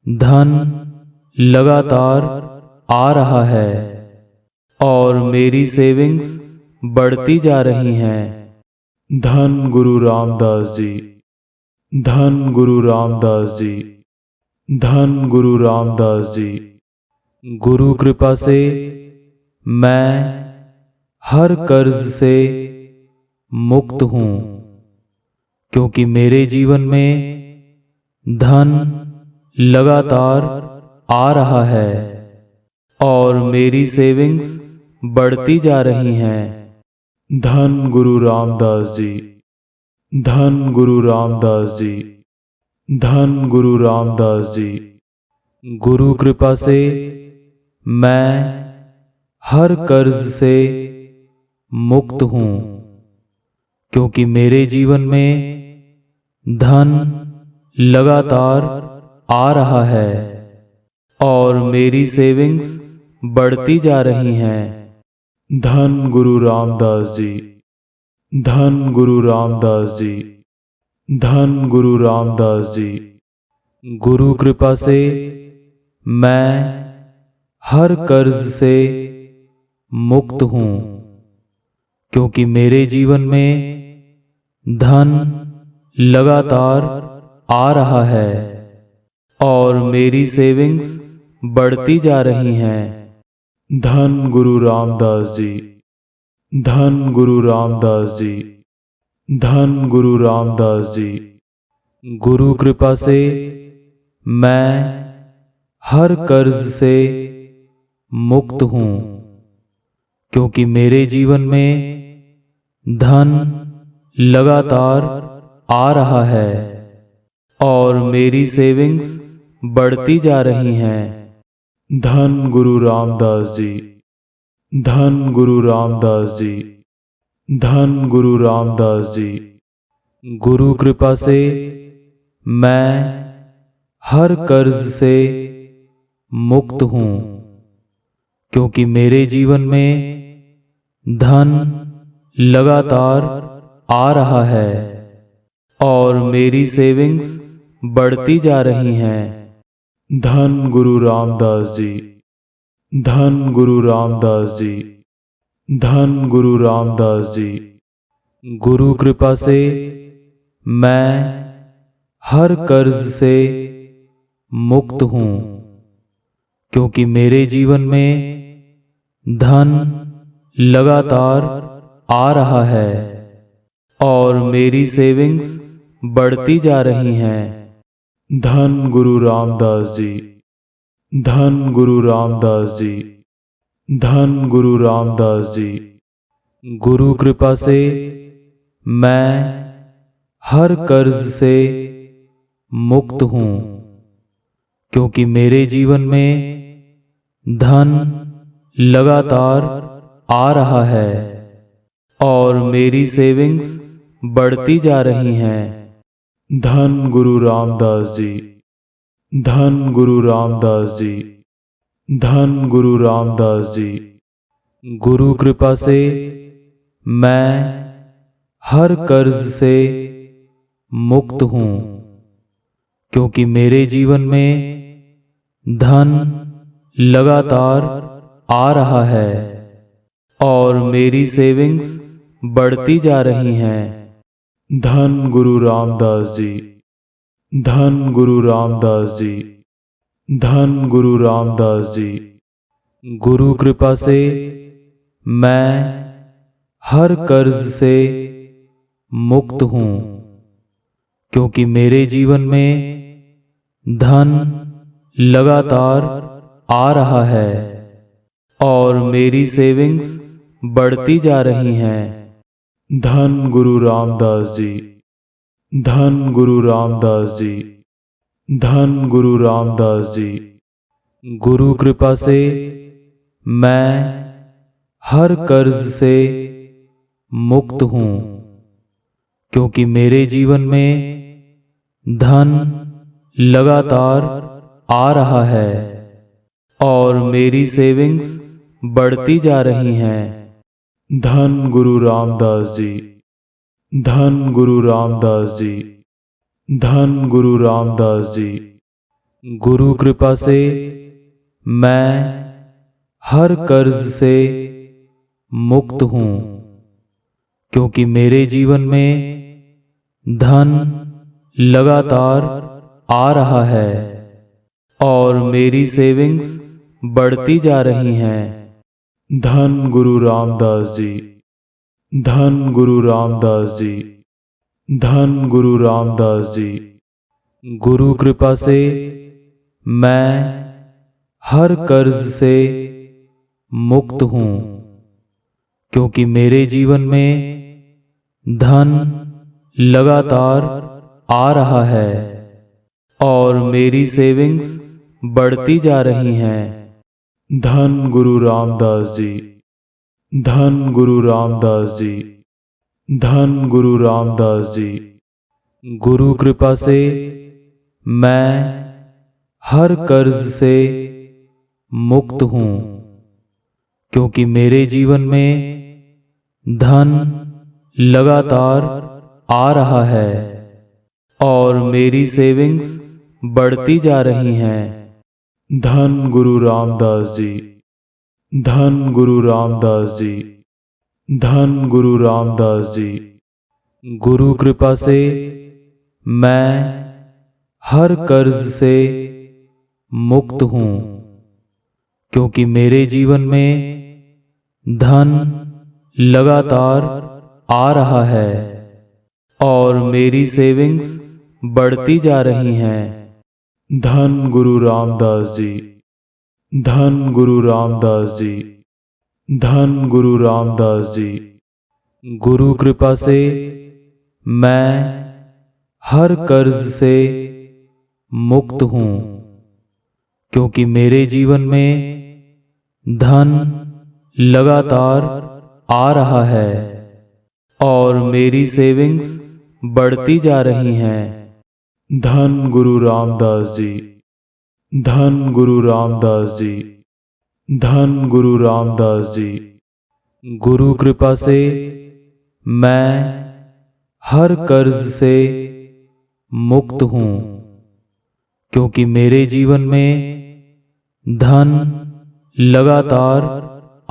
धन लगातार आ रहा है और मेरी सेविंग्स बढ़ती जा रही हैं। धन गुरु रामदास जी, धन गुरु रामदास जी, धन गुरु रामदास जी। गुरु कृपा से मैं हर कर्ज से मुक्त हूँ, क्योंकि मेरे जीवन में धन लगातार आ रहा है और मेरी सेविंग्स बढ़ती जा रही हैं। धन गुरु रामदास जी, धन गुरु रामदास जी, धन गुरु रामदास जी। गुरु कृपा से मैं हर कर्ज से मुक्त हूँ, क्योंकि मेरे जीवन में धन लगातार आ रहा है और मेरी सेविंग्स बढ़ती जा रही हैं। धन गुरु रामदास जी, धन गुरु रामदास जी, धन गुरु रामदास जी। गुरु कृपा से मैं हर कर्ज से मुक्त हूँ, क्योंकि मेरे जीवन में धन लगातार आ रहा है और मेरी सेविंग्स बढ़ती जा रही हैं। धन गुरु रामदास जी, धन गुरु रामदास जी, धन गुरु रामदास जी। गुरु कृपा से मैं हर कर्ज से मुक्त हूँ, क्योंकि मेरे जीवन में धन लगातार आ रहा है और मेरी सेविंग्स बढ़ती जा रही हैं। धन गुरु रामदास जी, धन गुरु रामदास जी, धन गुरु रामदास जी। गुरु कृपा से मैं हर कर्ज से मुक्त हूँ, क्योंकि मेरे जीवन में धन लगातार आ रहा है और मेरी सेविंग्स बढ़ती जा रही हैं। धन गुरु रामदास जी, धन गुरु रामदास जी, धन गुरु रामदास जी। गुरु कृपा से मैं हर कर्ज से मुक्त हूँ, क्योंकि मेरे जीवन में धन लगातार आ रहा है और मेरी सेविंग्स बढ़ती जा रही हैं। धन गुरु रामदास जी, धन गुरु रामदास जी, धन गुरु रामदास जी। गुरु कृपा से मैं हर कर्ज से मुक्त हूँ, क्योंकि मेरे जीवन में धन लगातार आ रहा है और मेरी सेविंग्स बढ़ती जा रही हैं। धन गुरु रामदास जी, धन गुरु रामदास जी, धन गुरु रामदास जी। गुरु कृपा से मैं हर कर्ज से मुक्त हूँ, क्योंकि मेरे जीवन में धन लगातार आ रहा है और मेरी सेविंग्स बढ़ती जा रही हैं। धन गुरु रामदास जी, धन गुरु रामदास जी, धन गुरु रामदास जी। गुरु कृपा से मैं हर कर्ज से मुक्त हूँ, क्योंकि मेरे जीवन में धन लगातार आ रहा है और मेरी सेविंग्स बढ़ती जा रही हैं। धन गुरु रामदास जी, धन गुरु रामदास जी, धन गुरु रामदास जी। गुरु कृपा से मैं हर कर्ज से मुक्त हूँ, क्योंकि मेरे जीवन में धन लगातार आ रहा है और मेरी सेविंग्स बढ़ती जा रही हैं। धन गुरु रामदास जी, धन गुरु रामदास जी, धन गुरु रामदास जी। गुरु कृपा से मैं हर कर्ज से मुक्त हूँ, क्योंकि मेरे जीवन में धन लगातार आ रहा है और मेरी सेविंग्स बढ़ती जा रही हैं। धन गुरु रामदास जी, धन गुरु रामदास जी, धन गुरु रामदास जी। गुरु कृपा से मैं हर कर्ज से मुक्त हूँ, क्योंकि मेरे जीवन में धन लगातार आ रहा है और मेरी सेविंग्स बढ़ती जा रही हैं। धन गुरु रामदास जी, धन गुरु रामदास जी, धन गुरु रामदास जी। गुरु कृपा से मैं हर कर्ज से मुक्त हूँ, क्योंकि मेरे जीवन में धन लगातार आ रहा है और मेरी सेविंग्स बढ़ती जा रही हैं। धन गुरु रामदास जी, धन गुरु रामदास जी, धन गुरु रामदास जी। गुरु कृपा से मैं हर कर्ज से मुक्त हूँ, क्योंकि मेरे जीवन में धन लगातार आ रहा है और मेरी सेविंग्स बढ़ती जा रही हैं। धन गुरु रामदास जी, धन गुरु रामदास जी, धन गुरु रामदास जी। गुरु कृपा से मैं हर कर्ज से मुक्त हूँ, क्योंकि मेरे जीवन में धन लगातार आ रहा है और मेरी सेविंग्स बढ़ती जा रही हैं। धन गुरु रामदास जी, धन गुरु रामदास जी, धन गुरु रामदास जी। गुरु कृपा से मैं हर कर्ज से मुक्त हूँ, क्योंकि मेरे जीवन में धन लगातार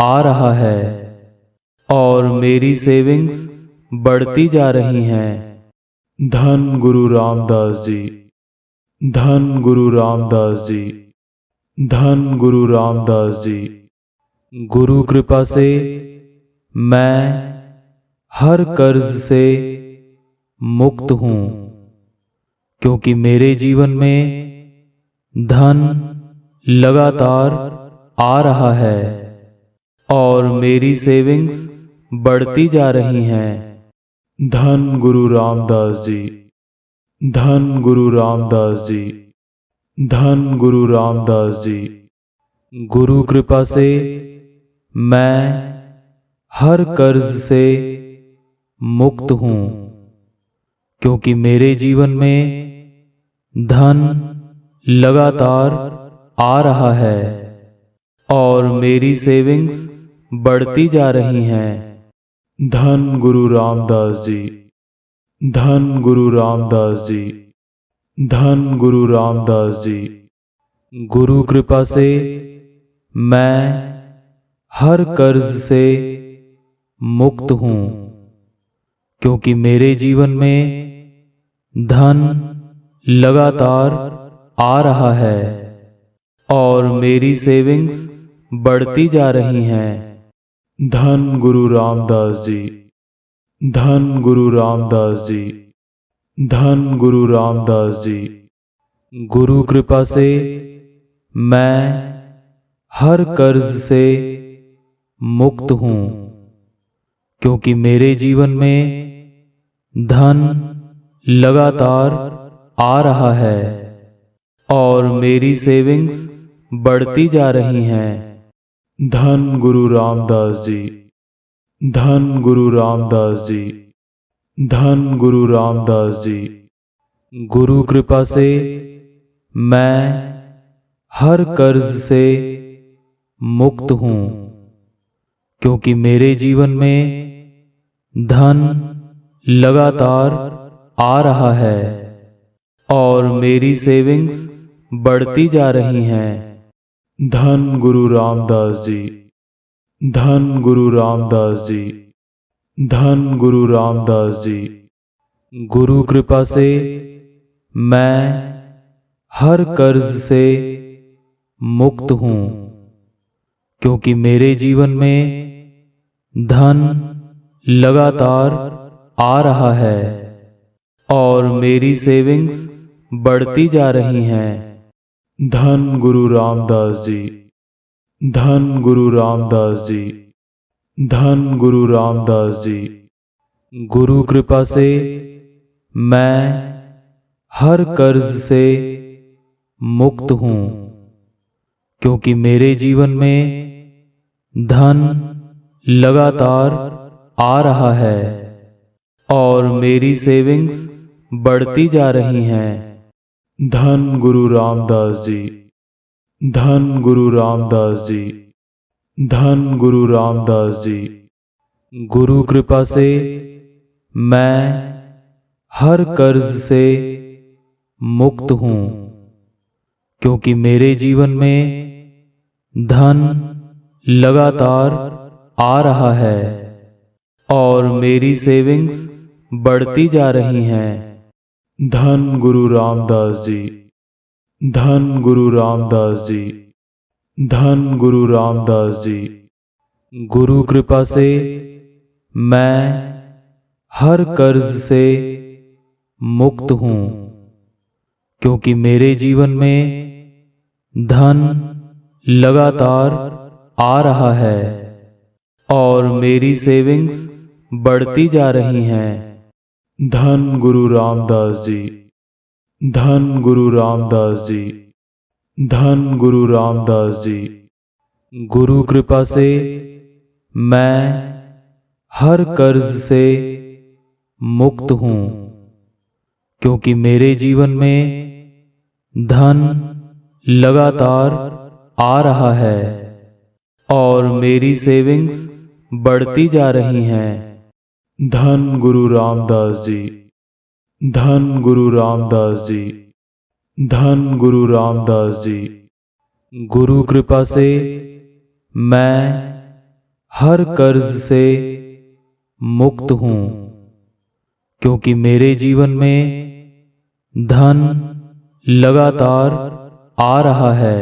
आ रहा है और मेरी सेविंग्स बढ़ती जा रही हैं। धन गुरु रामदास जी, धन गुरु रामदास जी, धन गुरु रामदास जी। गुरु कृपा से मैं हर कर्ज से मुक्त हूँ, क्योंकि मेरे जीवन में धन लगातार आ रहा है और मेरी सेविंग्स बढ़ती जा रही हैं। धन गुरु रामदास जी, धन गुरु रामदास जी, धन गुरु रामदास जी। गुरु कृपा से मैं हर कर्ज से मुक्त हूँ, क्योंकि मेरे जीवन में धन लगातार आ रहा है और मेरी सेविंग्स बढ़ती जा रही हैं। धन गुरु रामदास जी, धन गुरु रामदास जी, धन गुरु रामदास जी। गुरु कृपा से मैं हर कर्ज से मुक्त हूँ, क्योंकि मेरे जीवन में धन लगातार आ रहा है और मेरी सेविंग्स बढ़ती जा रही हैं। धन गुरु रामदास जी, धन गुरु रामदास जी, धन गुरु रामदास जी। गुरु कृपा से मैं हर कर्ज से मुक्त हूँ, क्योंकि मेरे जीवन में धन लगातार आ रहा है और मेरी सेविंग्स बढ़ती जा रही हैं। धन गुरु रामदास जी, धन गुरु रामदास जी, धन गुरु रामदास जी। गुरु कृपा से मैं हर कर्ज से मुक्त हूँ, क्योंकि मेरे जीवन में धन लगातार आ रहा है और मेरी सेविंग्स बढ़ती जा रही हैं। धन गुरु रामदास जी, धन गुरु रामदास जी, धन गुरु रामदास जी। गुरु कृपा से मैं हर कर्ज से मुक्त हूँ, क्योंकि मेरे जीवन में धन लगातार आ रहा है और मेरी सेविंग्स बढ़ती जा रही हैं। धन गुरु रामदास जी, धन गुरु रामदास जी, धन गुरु रामदास जी। गुरु कृपा से मैं हर कर्ज से मुक्त हूँ, क्योंकि मेरे जीवन में धन लगातार आ रहा है और मेरी सेविंग्स बढ़ती जा रही हैं। धन गुरु रामदास जी, धन गुरु रामदास जी, धन गुरु रामदास जी। गुरु कृपा से मैं हर कर्ज से मुक्त हूँ, क्योंकि मेरे जीवन में धन लगातार आ रहा है और मेरी सेविंग्स बढ़ती जा रही हैं। धन गुरु रामदास जी, धन गुरु रामदास जी, धन गुरु रामदास जी। गुरु कृपा से मैं हर कर्ज से मुक्त हूँ, क्योंकि मेरे जीवन में धन लगातार आ रहा है और मेरी सेविंग्स बढ़ती जा रही हैं। धन गुरु रामदास जी, धन गुरु रामदास जी, धन गुरु रामदास जी। गुरु कृपा से मैं हर कर्ज से मुक्त हूँ, क्योंकि मेरे जीवन में धन लगातार आ रहा है और मेरी सेविंग्स बढ़ती जा रही हैं। धन गुरु रामदास जी, धन गुरु रामदास जी, धन गुरु रामदास जी। गुरु कृपा से मैं हर कर्ज से मुक्त हूँ, क्योंकि मेरे जीवन में धन लगातार आ रहा है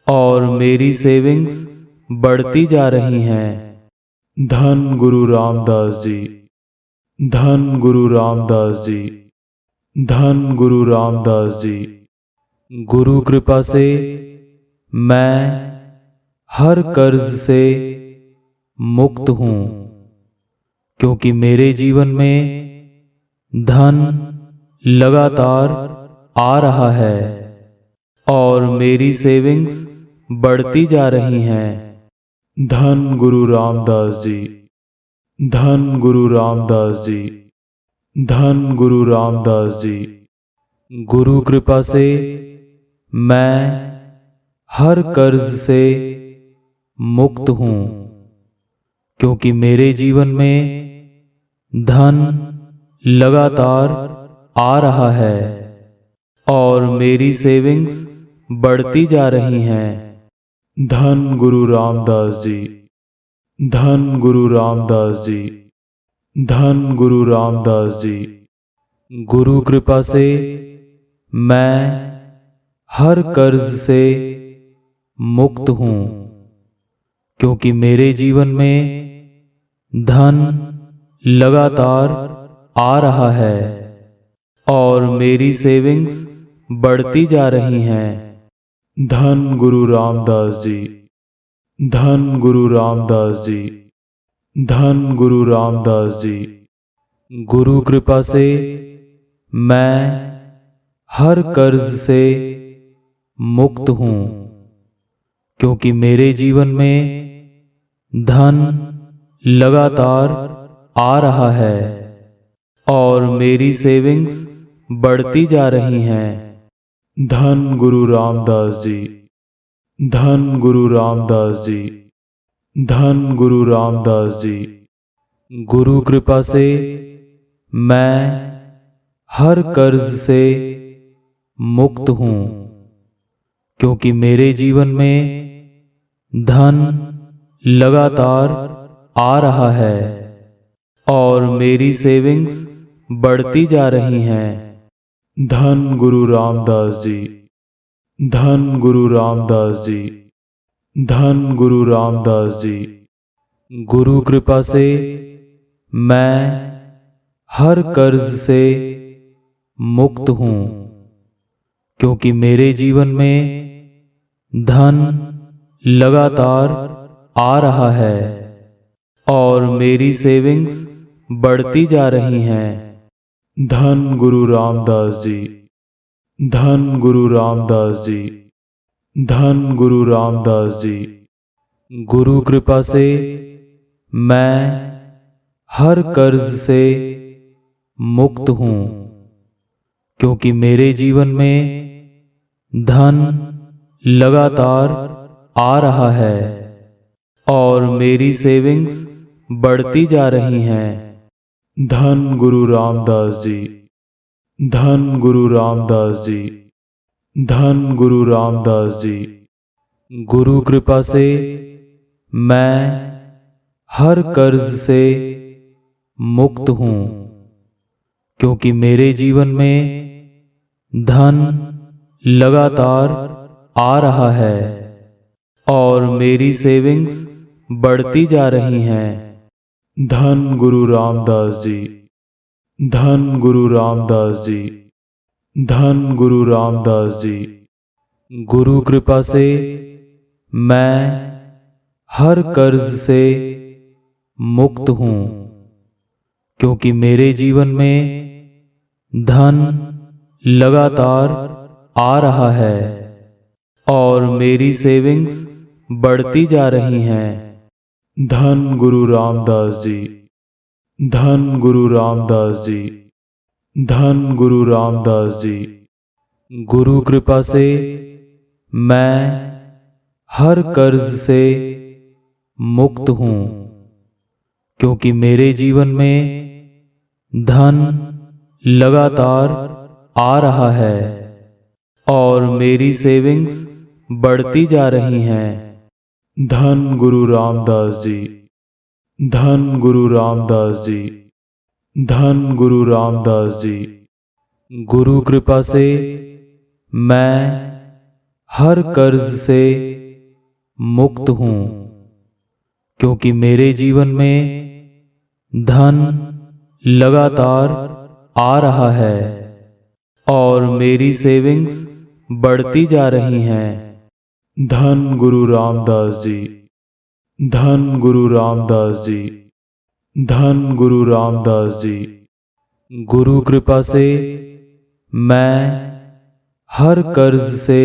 और मेरी सेविंग्स बढ़ती जा रही हैं। धन गुरु रामदास जी, धन गुरु रामदास जी, धन गुरु रामदास जी। गुरु कृपा से मैं हर कर्ज से मुक्त हूँ, क्योंकि मेरे जीवन में धन लगातार आ रहा है और मेरी सेविंग्स बढ़ती जा रही हैं। धन गुरु रामदास जी, धन गुरु रामदास जी, धन गुरु रामदास जी। गुरु कृपा से मैं हर कर्ज से मुक्त हूँ, क्योंकि मेरे जीवन में धन लगातार आ रहा है और मेरी सेविंग्स बढ़ती जा रही हैं। धन गुरु रामदास जी, धन गुरु रामदास जी, धन गुरु रामदास जी। गुरु कृपा से मैं हर कर्ज से मुक्त हूँ, क्योंकि मेरे जीवन में धन लगातार आ रहा है और मेरी सेविंग्स बढ़ती जा रही हैं। धन गुरु रामदास जी। धन गुरु रामदास जी। धन गुरु रामदास जी। गुरु कृपा से मैं हर कर्ज से मुक्त हूँ, क्योंकि मेरे जीवन में धन लगातार आ रहा है और मेरी सेविंग्स बढ़ती जा रही हैं। धन गुरु रामदास जी। धन गुरु रामदास जी। धन गुरु रामदास जी। गुरु कृपा से मैं हर कर्ज से मुक्त हूँ, क्योंकि मेरे जीवन में धन लगातार आ रहा है और मेरी सेविंग्स बढ़ती जा रही हैं। धन गुरु रामदास जी। धन गुरु रामदास जी। धन गुरु रामदास जी। गुरु कृपा से मैं हर कर्ज से मुक्त हूँ, क्योंकि मेरे जीवन में धन लगातार आ रहा है और मेरी सेविंग्स बढ़ती जा रही हैं। धन गुरु रामदास जी। धन गुरु रामदास जी। धन गुरु रामदास जी। गुरु कृपा से मैं हर कर्ज से मुक्त हूँ, क्योंकि मेरे जीवन में धन लगातार आ रहा है और मेरी सेविंग्स बढ़ती जा रही हैं। धन गुरु रामदास जी। धन गुरु रामदास जी। धन गुरु रामदास जी। गुरु कृपा से मैं हर कर्ज से मुक्त हूँ, क्योंकि मेरे जीवन में धन लगातार आ रहा है और मेरी सेविंग्स बढ़ती जा रही हैं। धन गुरु रामदास जी। धन गुरु रामदास जी। धन गुरु रामदास जी। गुरु कृपा से मैं हर कर्ज से मुक्त हूँ, क्योंकि मेरे जीवन में धन लगातार आ रहा है और मेरी सेविंग्स बढ़ती जा रही हैं। धन गुरु रामदास जी। धन गुरु रामदास जी। धन गुरु रामदास जी। गुरु कृपा से मैं हर कर्ज से मुक्त हूँ, क्योंकि मेरे जीवन में धन लगातार आ रहा है और मेरी सेविंग्स बढ़ती जा रही हैं। धन गुरु रामदास जी। धन गुरु रामदास जी। धन गुरु रामदास जी। गुरु कृपा से मैं हर कर्ज से मुक्त हूँ, क्योंकि मेरे जीवन में धन लगातार आ रहा है और मेरी सेविंग्स बढ़ती जा रही हैं। धन गुरु रामदास जी। धन गुरु रामदास जी। धन गुरु रामदास जी। गुरु कृपा से मैं हर कर्ज से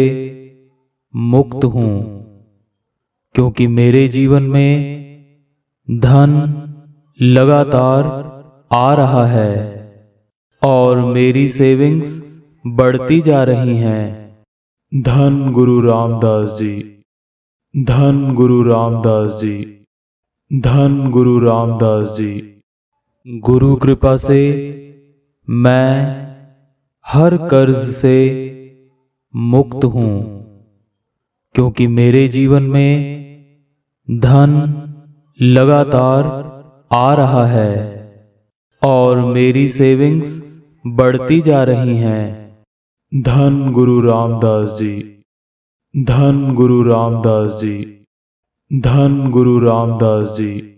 मुक्त हूँ, क्योंकि मेरे जीवन में धन लगातार आ रहा है और मेरी सेविंग्स बढ़ती जा रही हैं। धन गुरु रामदास जी। धन गुरु रामदास जी। धन गुरु रामदास जी। गुरु कृपा से मैं हर कर्ज से मुक्त हूँ, क्योंकि मेरे जीवन में धन लगातार आ रहा है और मेरी सेविंग्स बढ़ती जा रही हैं। धन गुरु रामदास जी, धन गुरु रामदास जी, धन गुरु रामदास जी।